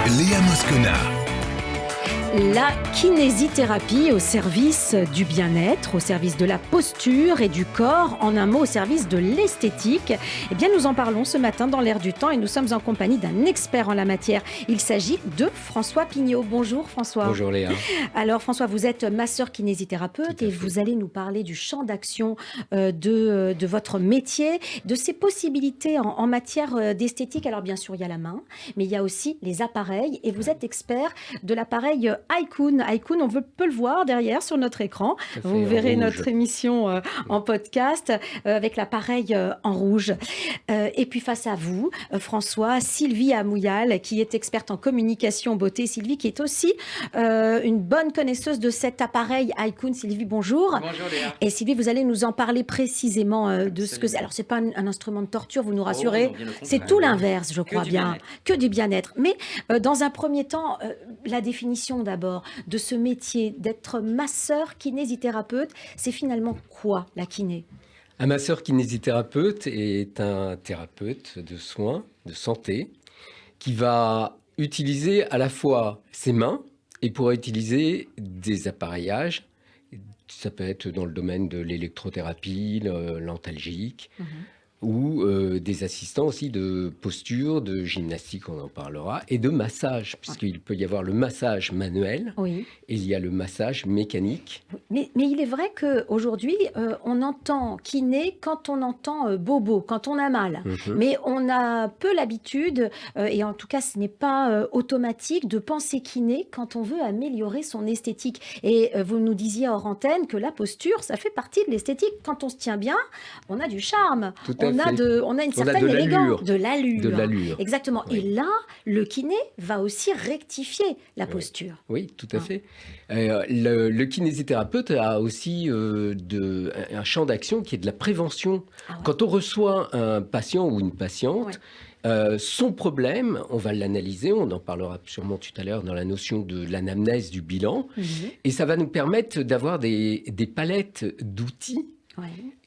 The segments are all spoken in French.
Léa Moscona. La kinésithérapie au service du bien-être, au service de la posture et du corps, en un mot au service de l'esthétique. Eh bien, nous en parlons ce matin dans l'Air du Temps et nous sommes en compagnie d'un expert en la matière. Il s'agit de François Pignot. Bonjour François. Bonjour Léa. Alors François, vous êtes masseur kinésithérapeute et vous allez nous parler du champ d'action de votre métier, de ses possibilités en matière d'esthétique. Alors bien sûr, il y a la main, mais il y a aussi les appareils et vous êtes expert de l'appareil iQoon. iQoon, on peut le voir derrière sur notre écran. Vous verrez notre émission en podcast avec l'appareil en rouge. Et puis face à vous, François, Sylvie Amouyal, qui est experte en communication beauté. Sylvie, qui est aussi une bonne connaisseuse de cet appareil iQoon. Sylvie, bonjour. Bonjour Léa. Et Sylvie, vous allez nous en parler précisément de ce que c'est. Alors, c'est pas un instrument de torture, vous nous rassurez. Non, c'est tout l'inverse, je crois bien. Que du bien-être. Mais dans un premier temps, la définition d'abord de ce métier d'être masseur kinésithérapeute, c'est finalement quoi la kiné ? Un masseur kinésithérapeute est un thérapeute de soins, de santé, qui va utiliser à la fois ses mains et pourra utiliser des appareillages. Ça peut être dans le domaine de l'électrothérapie, l'antalgique, ou des assistants aussi de posture, de gymnastique, on en parlera, et de massage, puisqu'il peut y avoir le massage manuel, et il y a le massage mécanique. Mais il est vrai qu'aujourd'hui, on entend kiné quand on entend bobo, quand on a mal. Mais on a peu l'habitude, et en tout cas ce n'est pas automatique, de penser kiné quand on veut améliorer son esthétique. Et vous nous disiez hors antenne que la posture, ça fait partie de l'esthétique. Quand on se tient bien, on a du charme. On a une certaine élégance, de l'allure. Exactement. Oui. Et là, le kiné va aussi rectifier la posture. Oui, tout à fait. Le kinésithérapeute a aussi un champ d'action qui est de la prévention. Quand on reçoit un patient ou une patiente, son problème, on va l'analyser, on en parlera sûrement tout à l'heure dans la notion de l'anamnèse du bilan, et ça va nous permettre d'avoir des palettes d'outils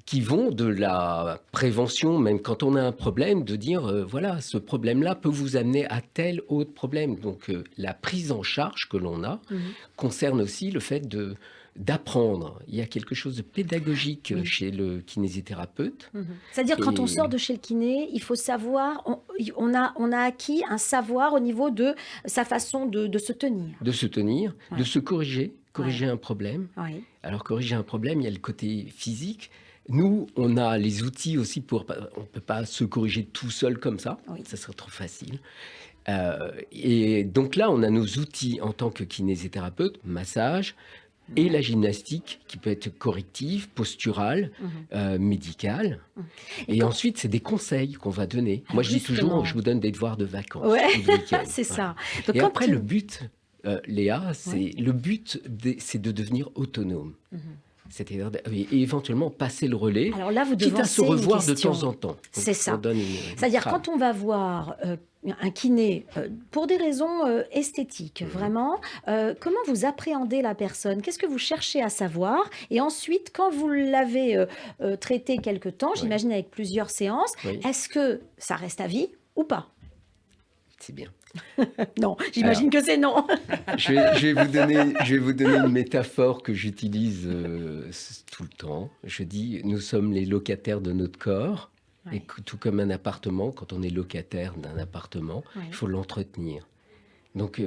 qui vont de la prévention, même quand on a un problème, de dire, voilà, ce problème-là peut vous amener à tel autre problème. Donc, la prise en charge que l'on a concerne aussi le fait d'apprendre. Il y a quelque chose de pédagogique chez le kinésithérapeute. C'est-à-dire, quand on sort de chez le kiné, il faut savoir, on a acquis un savoir au niveau de sa façon de se tenir. De se tenir, de se corriger un problème. Alors, corriger un problème, il y a le côté physique. Nous, on a les outils aussi on ne peut pas se corriger tout seul comme ça, ça serait trop facile. Et donc là, on a nos outils en tant que kinésithérapeute, massage, et la gymnastique qui peut être corrective, posturale, médicale. Et ensuite, c'est des conseils qu'on va donner. Moi, je dis toujours, je vous donne des devoirs de vacances. C'est ça. Donc, et après, le but, Léa, le but, c'est de devenir autonome. C'est-à-dire et éventuellement passer le relais, alors là, vous quitte à se revoir de temps en temps. C'est ça. C'est-à-dire quand on va voir un kiné pour des raisons esthétiques, vraiment, comment vous appréhendez la personne ? Qu'est-ce que vous cherchez à savoir ? Et ensuite, quand vous l'avez traité quelque temps, j'imagine avec plusieurs séances, est-ce que ça reste à vie ou pas ? C'est bien. Non, j'imagine que c'est non. je vais vous donner une métaphore que j'utilise tout le temps. Je dis, nous sommes les locataires de notre corps. Et tout comme un appartement, quand on est locataire d'un appartement, il faut l'entretenir. Donc,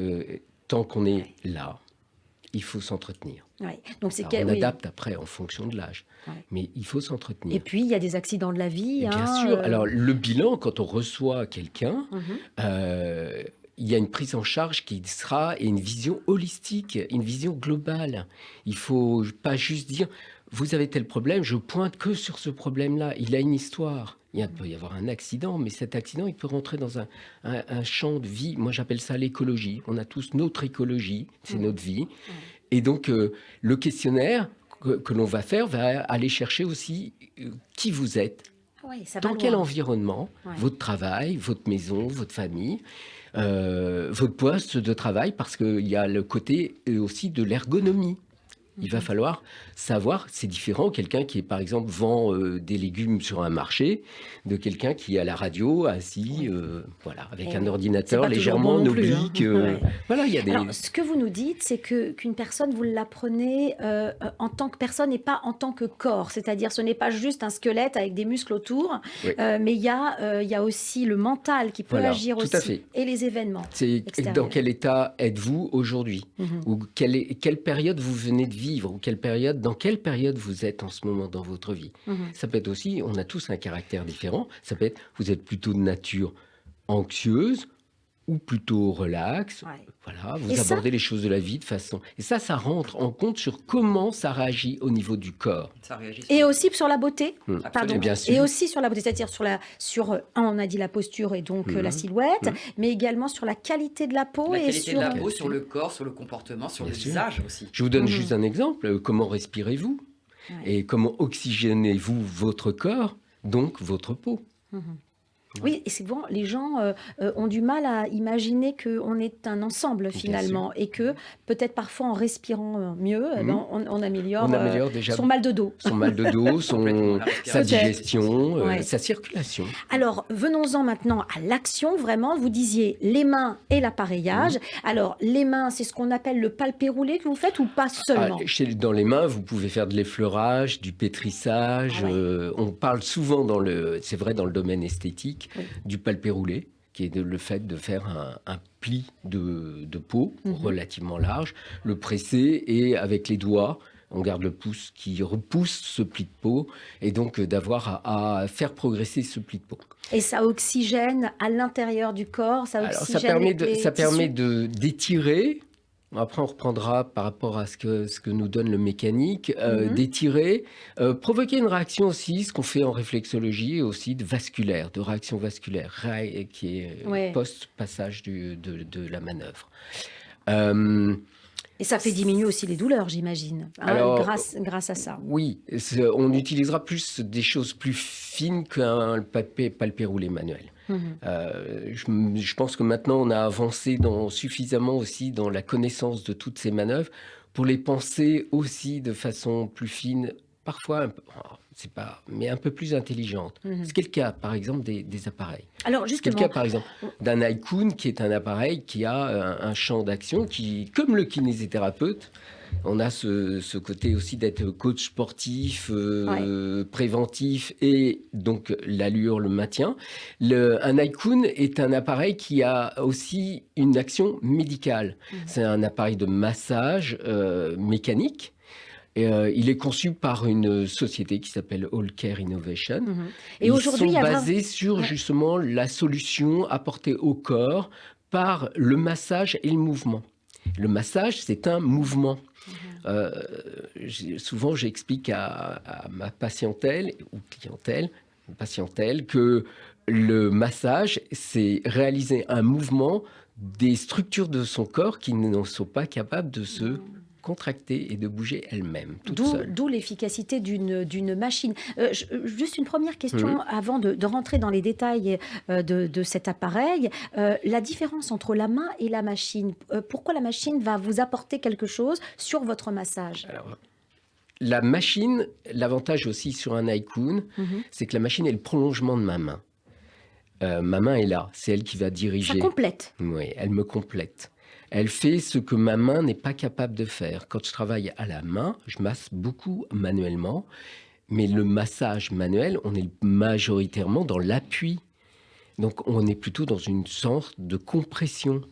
tant qu'on est là, il faut s'entretenir. Donc on adapte après en fonction de l'âge. Mais il faut s'entretenir. Et puis, il y a des accidents de la vie. Bien sûr. Alors, le bilan, quand on reçoit quelqu'un, il y a une prise en charge qui sera et une vision holistique, une vision globale. Il ne faut pas juste dire, vous avez tel problème, je pointe que sur ce problème-là. Il a une histoire. Il peut y avoir un accident, mais cet accident, il peut rentrer dans un champ de vie. Moi, j'appelle ça l'écologie. On a tous notre écologie, c'est notre vie. Et donc, le questionnaire que l'on va faire va aller chercher aussi qui vous êtes, dans quel environnement, votre travail, votre maison, votre famille, votre poste de travail, parce qu'il y a le côté aussi de l'ergonomie. Il va falloir savoir, c'est différent, quelqu'un qui, par exemple, vend des légumes sur un marché, de quelqu'un qui est à la radio, assis, voilà, avec un ordinateur légèrement oblique. Voilà, il y a des... Alors, ce que vous nous dites, c'est qu'une personne, vous l'apprenez en tant que personne et pas en tant que corps. C'est-à-dire, ce n'est pas juste un squelette avec des muscles autour, mais il y a aussi le mental qui peut agir tout aussi, à fait. Et les événements. C'est dans quel état êtes-vous aujourd'hui, ou quelle période vous venez de vivre, ou dans quelle période vous êtes en ce moment dans votre vie. Ça peut être aussi, on a tous un caractère différent, ça peut être, vous êtes plutôt de nature anxieuse ou plutôt relax, voilà, vous abordez les choses de la vie de façon... Et ça rentre en compte sur comment ça réagit au niveau du corps. Et aussi sur la beauté, pardon. Bien sûr. Et aussi sur la beauté, c'est-à-dire on a dit la posture et donc la silhouette, mais également sur la qualité de la peau. Sur le corps, sur le comportement, sur le visage aussi. Je vous donne juste un exemple, comment respirez-vous et comment oxygénez-vous votre corps, donc votre peau. Oui, et souvent, les gens ont du mal à imaginer qu'on est un ensemble, finalement, et que peut-être parfois en respirant mieux, on améliore déjà son mal de dos. Son mal de dos, sa digestion, sa circulation. Alors, venons-en maintenant à l'action, vraiment. Vous disiez les mains et l'appareillage. Alors, les mains, c'est ce qu'on appelle le palpé roulé que vous faites ou pas seulement? Dans les mains, vous pouvez faire de l'effleurage, du pétrissage. On parle souvent, c'est vrai, dans le domaine esthétique, du palpé roulé, qui est le fait de faire un pli de peau relativement large, le presser et avec les doigts, on garde le pouce qui repousse ce pli de peau et donc d'avoir à faire progresser ce pli de peau. Et ça oxygène à l'intérieur du corps, ça permet d'étirer. Après, on reprendra par rapport à ce que nous donne le mécanique, d'étirer, provoquer une réaction aussi, ce qu'on fait en réflexologie, aussi de réaction vasculaire, qui est post-passage de la manœuvre. Et ça fait diminuer aussi les douleurs, j'imagine, grâce à ça. Oui, on utilisera plus des choses plus fines qu'un palpé roulé manuel. Je pense que maintenant, on a avancé suffisamment aussi dans la connaissance de toutes ces manœuvres pour les penser aussi de façon plus fine, parfois un peu plus intelligente. Ce qui est le cas, par exemple, des appareils. Alors, justement, c'est le cas, par exemple, d'un iCoon, qui est un appareil qui a un champ d'action qui, comme le kinésithérapeute, on a ce côté aussi d'être coach sportif, préventif et donc l'allure, le maintien. Un iCoon est un appareil qui a aussi une action médicale. C'est un appareil de massage mécanique. Et, il est conçu par une société qui s'appelle All Care Innovation. Et aujourd'hui, ils sont basés sur justement la solution apportée au corps par le massage et le mouvement. Le massage, c'est un mouvement. Souvent, j'explique à ma patientèle ou patientèle que le massage, c'est réaliser un mouvement des structures de son corps qui ne sont pas capables de se contracter et de bouger elle-même, toute seule. D'où l'efficacité d'une machine. Juste une première question avant de rentrer dans les détails de cet appareil. La différence entre la main et la machine, pourquoi la machine va vous apporter quelque chose sur votre massage? Alors, la machine, l'avantage aussi sur un iCoon, c'est que la machine est le prolongement de ma main. Ma main est là, c'est elle qui va diriger. Ça complète. Oui, elle me complète. Elle fait ce que ma main n'est pas capable de faire. Quand je travaille à la main, je masse beaucoup manuellement. Mais le massage manuel, on est majoritairement dans l'appui. Donc, on est plutôt dans une sorte de compression.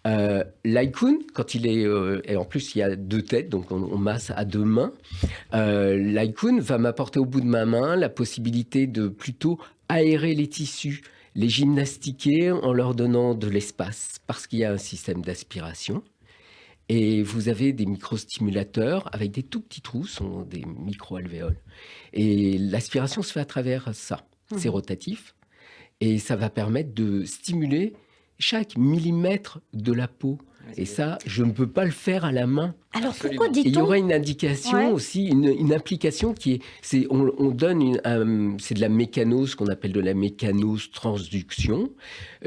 L'iCoon, quand il est... et en plus, il y a deux têtes, donc on masse à deux mains. L'iCoon va m'apporter au bout de ma main la possibilité de plutôt aérer les tissus, les gymnastiquer en leur donnant de l'espace, parce qu'il y a un système d'aspiration. Et vous avez des microstimulateurs avec des tout petits trous, sont des micro-alvéoles. Et l'aspiration se fait à travers ça. C'est rotatif. Et ça va permettre de stimuler chaque millimètre de la peau Et ça, je ne peux pas le faire à la main. Alors Absolument. pourquoi Et il y dit-on... aurait une indication aussi, une application qui est on donne c'est de la mécano, ce qu'on appelle de la mécanose transduction.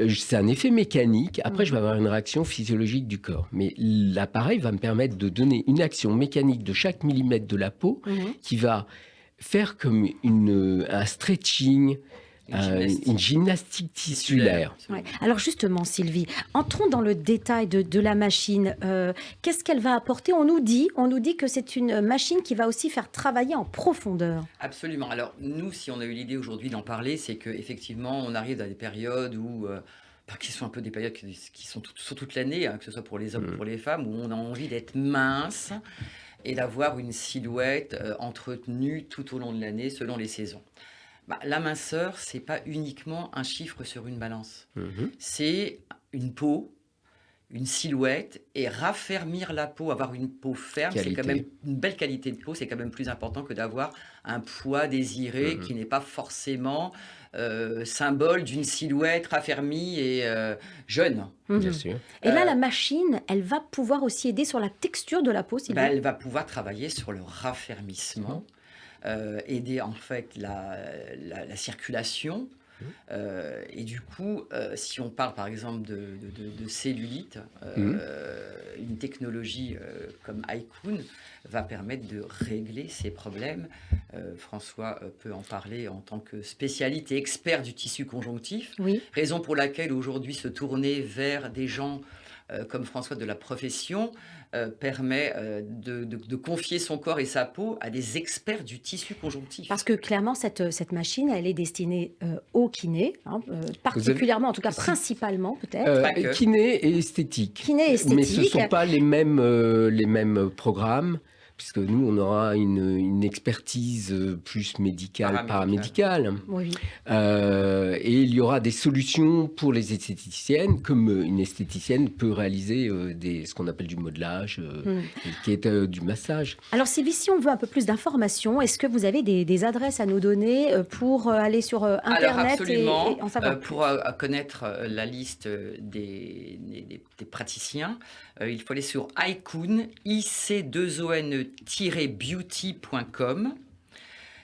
C'est un effet mécanique. Après, je vais avoir une réaction physiologique du corps. Mais l'appareil va me permettre de donner une action mécanique de chaque millimètre de la peau qui va faire comme un stretching, une gymnastique tissulaire. Ouais. Alors justement, Sylvie, entrons dans le détail de la machine. Qu'est-ce qu'elle va apporter ? On nous dit que c'est une machine qui va aussi faire travailler en profondeur. Absolument. Alors nous, si on a eu l'idée aujourd'hui d'en parler, c'est qu'effectivement, on arrive à des périodes où... qui sont un peu des périodes qui sont sur toute l'année, que ce soit pour les hommes ou pour les femmes, où on a envie d'être mince et d'avoir une silhouette entretenue tout au long de l'année, selon les saisons. La minceur, c'est pas uniquement un chiffre sur une balance. C'est une peau, une silhouette, et raffermir la peau, avoir une peau ferme, c'est quand même une belle qualité de peau, c'est quand même plus important que d'avoir un poids désiré qui n'est pas forcément symbole d'une silhouette raffermie et jeune. Bien sûr. Et là, la machine, elle va pouvoir aussi aider sur la texture de la peau, Sylvie. Elle va pouvoir travailler sur le raffermissement. Aider en fait la circulation. Et du coup, si on parle par exemple de cellulite, une technologie comme iKoon va permettre de régler ces problèmes. François peut en parler en tant que spécialiste et expert du tissu conjonctif. Raison pour laquelle aujourd'hui se tourner vers des gens comme François de la profession permet de confier son corps et sa peau à des experts du tissu conjonctif. Parce que clairement, cette machine, elle est destinée aux kinés, particulièrement, en tout cas principalement peut-être. Kiné et esthétique. Kiné et esthétique. Mais ce ne sont pas les mêmes programmes. Puisque nous, on aura une expertise plus médicale, paramédicale. Oui. Et il y aura des solutions pour les esthéticiennes, comme une esthéticienne peut réaliser ce qu'on appelle du modelage, qui est du massage. Alors Sylvie, si on veut un peu plus d'informations, est-ce que vous avez des adresses à nous donner pour aller sur Internet? Alors absolument, et en savoir plus. Pour connaître la liste des praticiens, il faut aller sur iKoon, ic2on-beauty.com.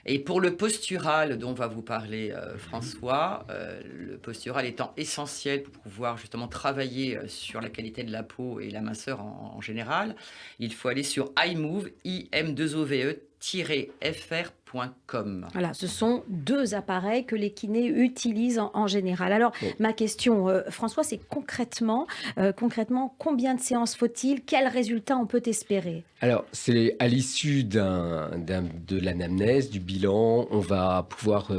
Et pour le postural dont va vous parler François, le postural étant essentiel pour pouvoir justement travailler sur la qualité de la peau et la minceur en général, il faut aller sur iMove, im2ove-fr.com. Voilà, ce sont deux appareils que les kinés utilisent en général. Alors, ma question, François, c'est concrètement, combien de séances faut-il? Quels résultats on peut espérer? Alors, c'est à l'issue de l'anamnèse, du bilan, on va pouvoir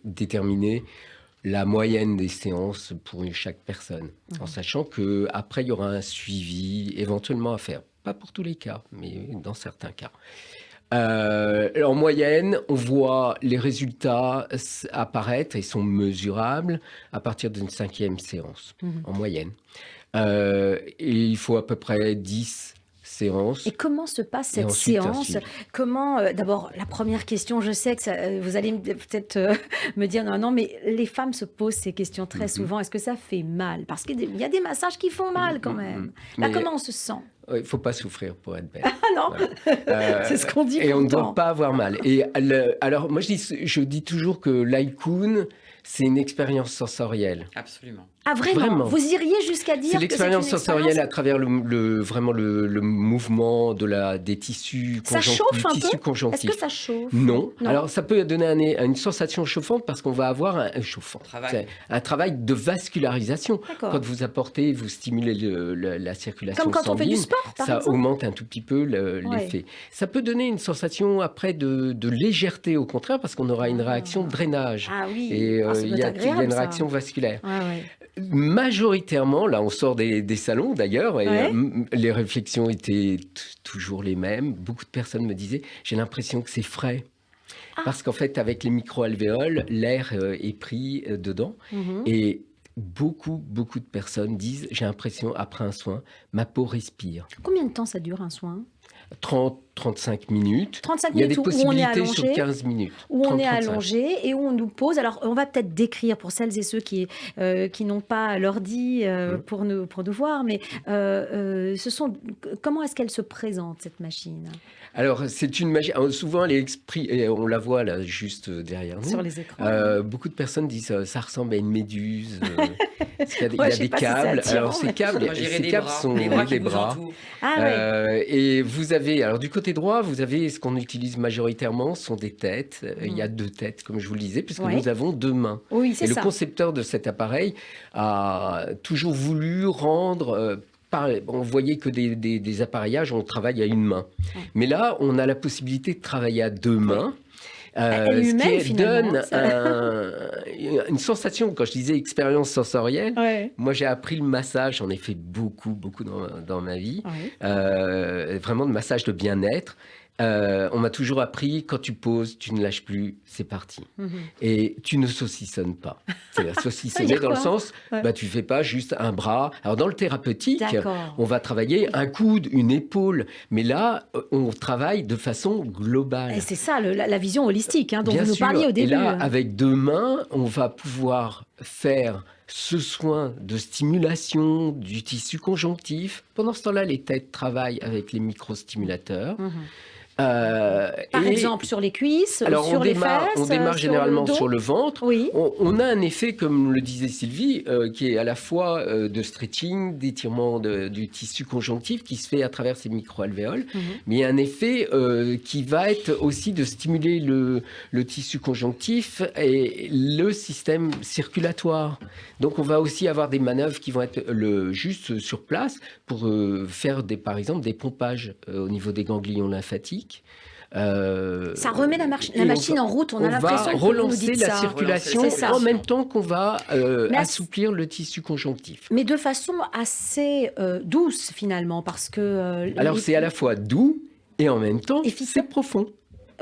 déterminer la moyenne des séances pour chaque personne, en sachant qu'après, il y aura un suivi éventuellement à faire. Pas pour tous les cas, mais dans certains cas. En moyenne, on voit les résultats apparaître et sont mesurables à partir d'une 5e séance, en moyenne. Et il faut à peu près 10 séances. Et comment se passe cette séance? Comment, d'abord, la première question, je sais que vous allez peut-être me dire non, mais les femmes se posent ces questions très souvent. Est-ce que ça fait mal? Parce qu'il y a des massages qui font mal quand même. Là, comment on se sent? Il ne faut pas souffrir pour être belle. Ah non, c'est ce qu'on dit. Et on ne doit pas avoir mal. Et alors, moi, je dis toujours que l'iKoon, c'est une expérience sensorielle. Absolument. Ah vraiment, vous iriez jusqu'à dire que c'est l'expérience sensorielle à travers vraiment le mouvement des tissus conjonctifs. Ça chauffe un peu? Est-ce que ça chauffe? Non. Alors ça peut donner une sensation chauffante parce qu'on va avoir un travail de vascularisation. Quand vous stimulez la circulation sanguine. Comme quand on fait du sport, par exemple. Ça augmente un tout petit peu l'effet. Ça peut donner une sensation après de légèreté au contraire parce qu'on aura une réaction de drainage. Ah oui. Et il y a une réaction vasculaire. Majoritairement, là on sort des salons d'ailleurs, et les réflexions étaient toujours les mêmes. Beaucoup de personnes me disaient, j'ai l'impression que c'est frais. Parce qu'en fait, avec les micro-alvéoles, l'air est pris dedans. Et beaucoup de personnes disent, j'ai l'impression, après un soin, ma peau respire. Combien de temps ça dure un soin ? 30-35 minutes. 35 Il y a des minutes où on est possibilités sur allongé, 15 minutes. où on est 30-35. allongé et où on nous pose. Alors, on va peut-être décrire pour celles et ceux qui n'ont pas l'ordi pour nous voir, mais comment est-ce qu'elle se présente, cette machine? Alors, c'est une machine. Souvent, on la voit là, juste derrière nous. Sur les écrans. Beaucoup de personnes disent ça ressemble à une méduse. Parce qu'il y a, Ouais, il y je a sais des pas si c'est câbles. attirant, Alors, ces mais- câbles, Moi, j'irais ces des câbles bras, sont les bras qui des vous bras. entourent. Ah ouais. Et vous avez, alors du côté droit, vous avez ce qu'on utilise majoritairement, ce sont des têtes. Il y a 2 têtes, comme je vous le disais, puisque Ouais. nous avons 2 mains. Oui, c'est Et le ça. concepteur de cet appareil a toujours voulu rendre... on voyait que des appareillages, on travaille à une main. Ouais. Mais là, on a la possibilité de travailler à 2 mains. Elle est Ce humaine, qui finalement, donne une sensation, quand je disais expérience sensorielle, Ouais. moi j'ai appris le massage, j'en ai fait beaucoup dans ma vie, Ouais. vraiment de massage de bien-être. On m'a toujours appris, quand tu poses, tu ne lâches plus, c'est parti. Mhm. Et tu ne saucissonnes pas. C'est-à-dire saucissonner dire dans le quoi? sens, Ouais. tu fais pas juste un bras. Alors dans le thérapeutique, D'accord. on va travailler un coude, une épaule, mais là, on travaille de façon globale. Et c'est ça, la vision holistique dont Bien vous nous sûr. parliez au début. Et là, avec 2 mains, on va pouvoir faire ce soin de stimulation du tissu conjonctif. Pendant ce temps-là, les têtes travaillent avec les microstimulateurs. Mhm. Par Et exemple, sur les cuisses, alors, sur les fesses, on démarre sur généralement le dos. sur le ventre. Oui. On a un effet, comme le disait Sylvie, qui est à la fois de stretching, d'étirement du tissu conjonctif qui se fait à travers ces micro-alvéoles, Mhm. mais il y a un effet qui va être aussi de stimuler le tissu conjonctif et le système circulatoire. Donc on va aussi avoir des manœuvres qui vont être juste sur place pour faire par exemple des pompages au niveau des ganglions lymphatiques. Ça remet la et machine en route. On a l'impression va que vous nous relancer dites la ça. circulation C'est ça. en même temps qu'on va Mais assouplir le tissu conjonctif. Mais de façon assez douce, finalement, parce que... Alors c'est à la fois doux et en même temps Efficace. c'est profond.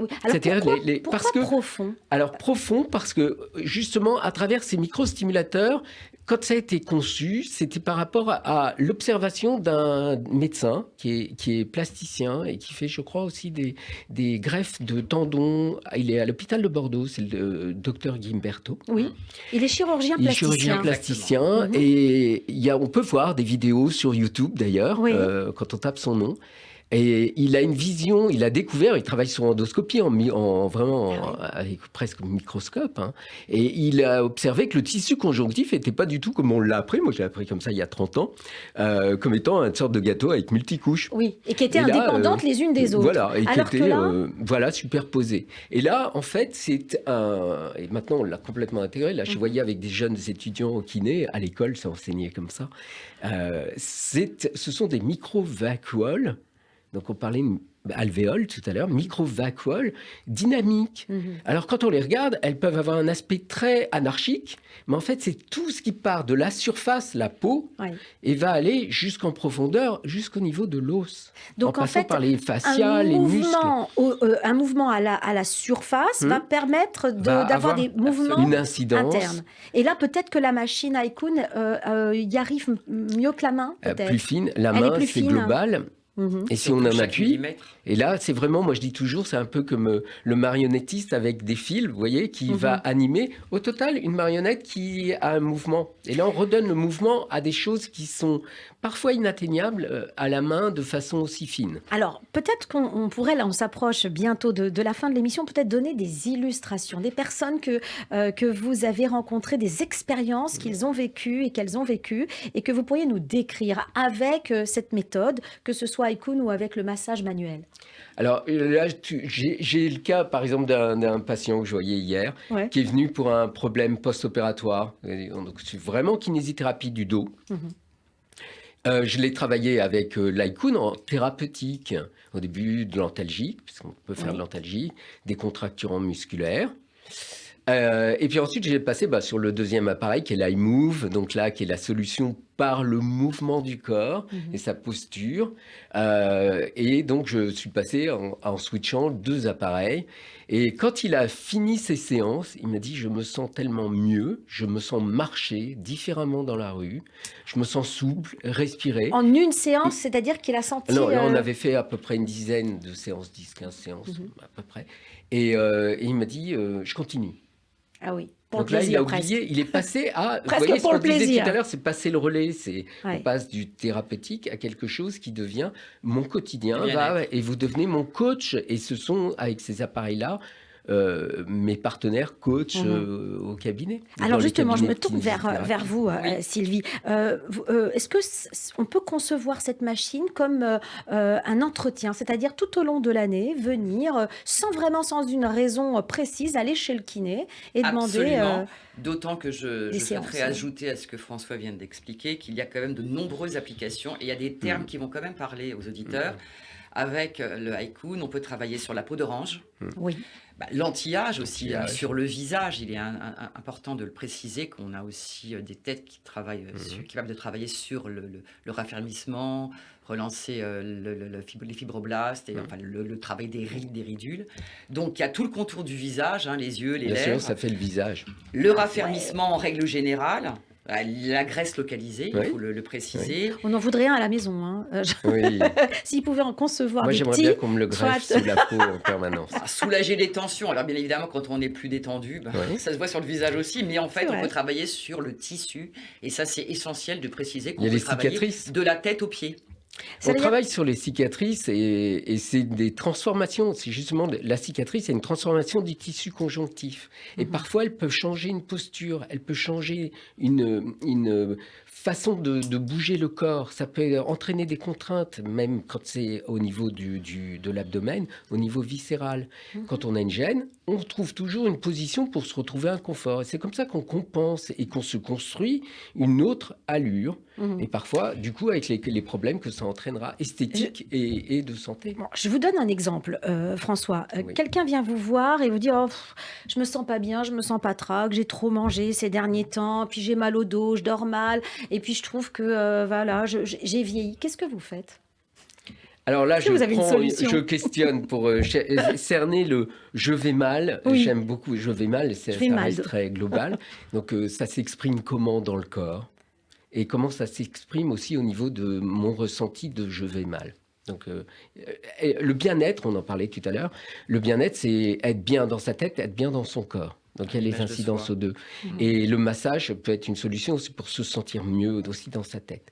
Oui. Alors C'est-à-dire pourquoi parce que profond? alors profond parce que justement à travers ces microstimulateurs, quand ça a été conçu, c'était par rapport à l'observation d'un médecin qui est plasticien et qui fait, je crois, aussi des greffes de tendons. Il est à l'hôpital de Bordeaux, c'est le docteur Guimberto. Oui. Il est chirurgien Il est plasticien. chirurgien plasticien Mhm. et on peut voir des vidéos sur YouTube d'ailleurs, Oui. quand on tape son nom. Et il a une vision, il a découvert, il travaille sur endoscopie avec presque microscope, hein, et il a observé que le tissu conjonctif n'était pas du tout comme on l'a appris, moi j'ai appris comme ça il y a 30 ans, comme étant une sorte de gâteau avec multicouches. Oui, et qui étaient Et là, indépendantes les unes des autres. Voilà, et Alors qui que étaient là, superposées. Et là, en fait, et maintenant on l'a complètement intégré, là je voyais avec des jeunes étudiants au kiné, à l'école c'est enseigné comme ça, ce sont des micro-vacuoles. Donc, on parlait alvéoles tout à l'heure, micro-vacuoles dynamiques. Mhm. Alors, quand on les regarde, elles peuvent avoir un aspect très anarchique, mais en fait, c'est tout ce qui part de la surface, la peau, Ouais. et va aller jusqu'en profondeur, jusqu'au niveau de l'os. Donc, en en passant fait, par les fascias, les muscles. un mouvement à la surface va permettre Va d'avoir avoir des mouvements une incidence internes. Et là, peut-être que la machine Haikun y arrive mieux que la main, peut-être. plus fine. La Elle est main, plus c'est fine. global. Mhm. Et si on en Chaque appuie, millimètre. et là, c'est vraiment, moi je dis toujours, c'est un peu comme le marionnettiste avec des fils, vous voyez, qui va animer. Au total, une marionnette qui a un mouvement. Et là, on redonne le mouvement à des choses qui sont parfois inatteignables à la main de façon aussi fine. Alors, peut-être qu'on pourrait, là, on s'approche bientôt de la fin de l'émission, peut-être donner des illustrations, des personnes que vous avez rencontrées, des expériences qu'ils ont vécues et qu'elles ont vécues, et que vous pourriez nous décrire avec cette méthode, que ce soit Haikun ou avec le massage manuel. Alors là, j'ai le cas, par exemple, d'un patient que je voyais hier, Ouais. qui est venu pour un problème post-opératoire. Donc, c'est vraiment kinésithérapie du dos. Je l'ai travaillé avec l'Haikun en thérapeutique. Au début, de l'antalgique, puisqu'on peut faire de l'antalgie, des contracturants musculaires. Et puis ensuite, j'ai passé sur le deuxième appareil, qui est l'iMove, donc là, qui est la solution par le mouvement du corps et sa posture. Et donc, je suis passé en switchant 2 appareils. Et quand il a fini ses séances, il m'a dit « Je me sens tellement mieux, je me sens marcher différemment dans la rue, je me sens souple, respirer. » En une séance, c'est-à-dire qu'il a senti... Non, là, on avait fait à peu près une dizaine de séances, 10-15 séances à peu près. Et il m'a dit « Je continue. » Ah oui. Pour Donc le là, il a plaisir, oublié, il est passé à... Presque vous voyez, pour ce le qu'on disait plaisir. tout à l'heure, c'est passer le relais. Ouais. On passe du thérapeutique à quelque chose qui devient mon quotidien. Bien-être. Et vous devenez mon coach. Et ce sont, avec ces appareils-là, mes partenaires coachs au cabinet. Alors Dans justement, je les me cabinets de tourne kinésithérapie. vers vous, Sylvie. Est-ce que on peut concevoir cette machine comme un entretien, c'est-à-dire tout au long de l'année, venir sans une raison précise, aller chez le kiné et demander... Absolument. D'autant que je séances, souhaiterais ajouter à ce que François vient d'expliquer qu'il y a quand même de nombreuses applications et il y a des termes qui vont quand même parler aux auditeurs. Avec le Haikun, on peut travailler sur la peau d'orange. Oui. L'anti-âge aussi, sur le visage. Il est important de le préciser qu'on a aussi des têtes qui travaillent, capables de travailler sur le raffermissement, relancer les fibroblastes, et enfin, le travail des rides, des ridules. Donc il y a tout le contour du visage, les yeux, les Bien lèvres. sûr, ça fait le visage. Le raffermissement en règle générale. La graisse localisée, il faut le préciser. On en voudrait un à la maison. Hein. Oui. S'ils pouvaient en concevoir Moi, des j'aimerais petits... bien qu'on me le greffe sous la peau en permanence. Soulager les tensions. Alors bien évidemment, quand on est plus détendu, ça se voit sur le visage aussi, mais en fait, on peut travailler sur le tissu. Et ça, c'est essentiel de préciser qu'on peut travailler de la tête aux pieds. On travaille sur les cicatrices et c'est des transformations. C'est justement la cicatrice, c'est une transformation du tissu conjonctif. Et parfois, elle peut changer une posture, elle peut changer une façon de bouger le corps. Ça peut entraîner des contraintes, même quand c'est au niveau de l'abdomen, au niveau viscéral. Quand on a une gêne, on trouve toujours une position pour se retrouver inconfort. Et c'est comme ça qu'on compense et qu'on se construit une autre allure. Et parfois, du coup, avec les problèmes que ça entraînera, esthétiques et de santé. Bon, je vous donne un exemple, François. Quelqu'un vient vous voir et vous dit je me sens pas bien, je me sens pas trac, j'ai trop mangé ces derniers temps, puis j'ai mal au dos, je dors mal, et puis je trouve que voilà, j'ai vieilli. Qu'est-ce que vous faites? Alors là, je questionne pour cerner le « je vais mal ». Oui. J'aime beaucoup « je vais mal », ça reste très global. Donc ça s'exprime comment dans le corps? Et comment ça s'exprime aussi au niveau de mon ressenti de « je vais mal ». Donc, le bien-être, on en parlait tout à l'heure, le bien-être, c'est être bien dans sa tête, être bien dans son corps. Donc, il y a les incidences aux deux. Et le massage peut être une solution aussi pour se sentir mieux aussi dans sa tête.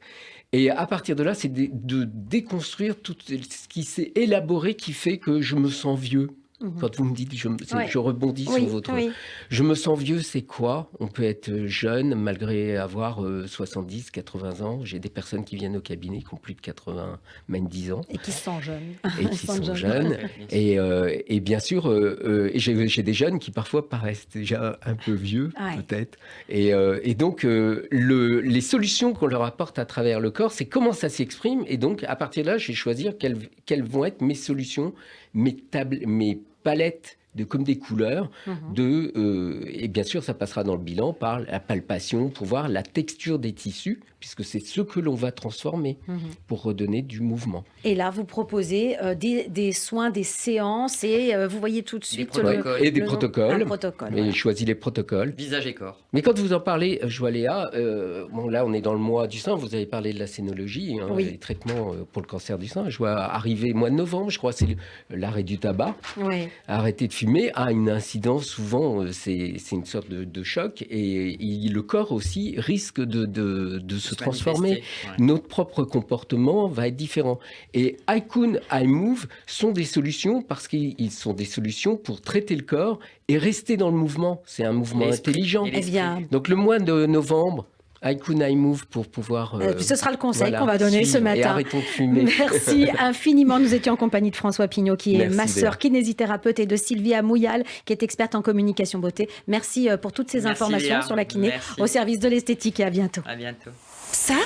Et à partir de là, c'est de déconstruire tout ce qui s'est élaboré qui fait que je me sens vieux. Quand vous me dites, je rebondis sur votre... Je me sens vieux, c'est quoi? On peut être jeune malgré avoir 70, 80 ans. J'ai des personnes qui viennent au cabinet qui ont plus de 80, même 10 ans. Et qui se sentent jeunes. Et qui sont jeunes. Et bien sûr, j'ai des jeunes qui parfois paraissent déjà un peu vieux, peut-être. Et donc, les solutions qu'on leur apporte à travers le corps, c'est comment ça s'exprime. Et donc, à partir de là, je vais choisir quelles vont être mes solutions, mes palettes comme des couleurs, et bien sûr, ça passera dans le bilan par la palpation, pour voir la texture des tissus, puisque c'est ce que l'on va transformer pour redonner du mouvement. Et là, vous proposez des soins, des séances, et vous voyez tout de suite... des protocoles. Et choisis les protocoles. Visage et corps. Mais quand vous en parlez, Joaléa, là, on est dans le mois du sein, vous avez parlé de la scénologie, les traitements pour le cancer du sein. Je vois arriver mois de novembre, je crois, c'est l'arrêt du tabac. Arrêter de fumer a une incidence, souvent, c'est une sorte de choc, et le corps aussi risque de se transformer. Notre propre comportement va être différent. Et Haikun, iMove sont des solutions parce qu'ils sont des solutions pour traiter le corps et rester dans le mouvement. C'est un mouvement intelligent. Donc le mois de novembre, Haikun iMove pour pouvoir... ce sera le conseil qu'on va donner ce matin. Et arrêtons de fumer. Merci infiniment. Nous étions en compagnie de François Pignot, qui est masseur kinésithérapeute, et de Sylvie Amouyal, qui est experte en communication beauté. Merci pour toutes ces informations sur la kiné au service de l'esthétique, et à bientôt. À bientôt. Ça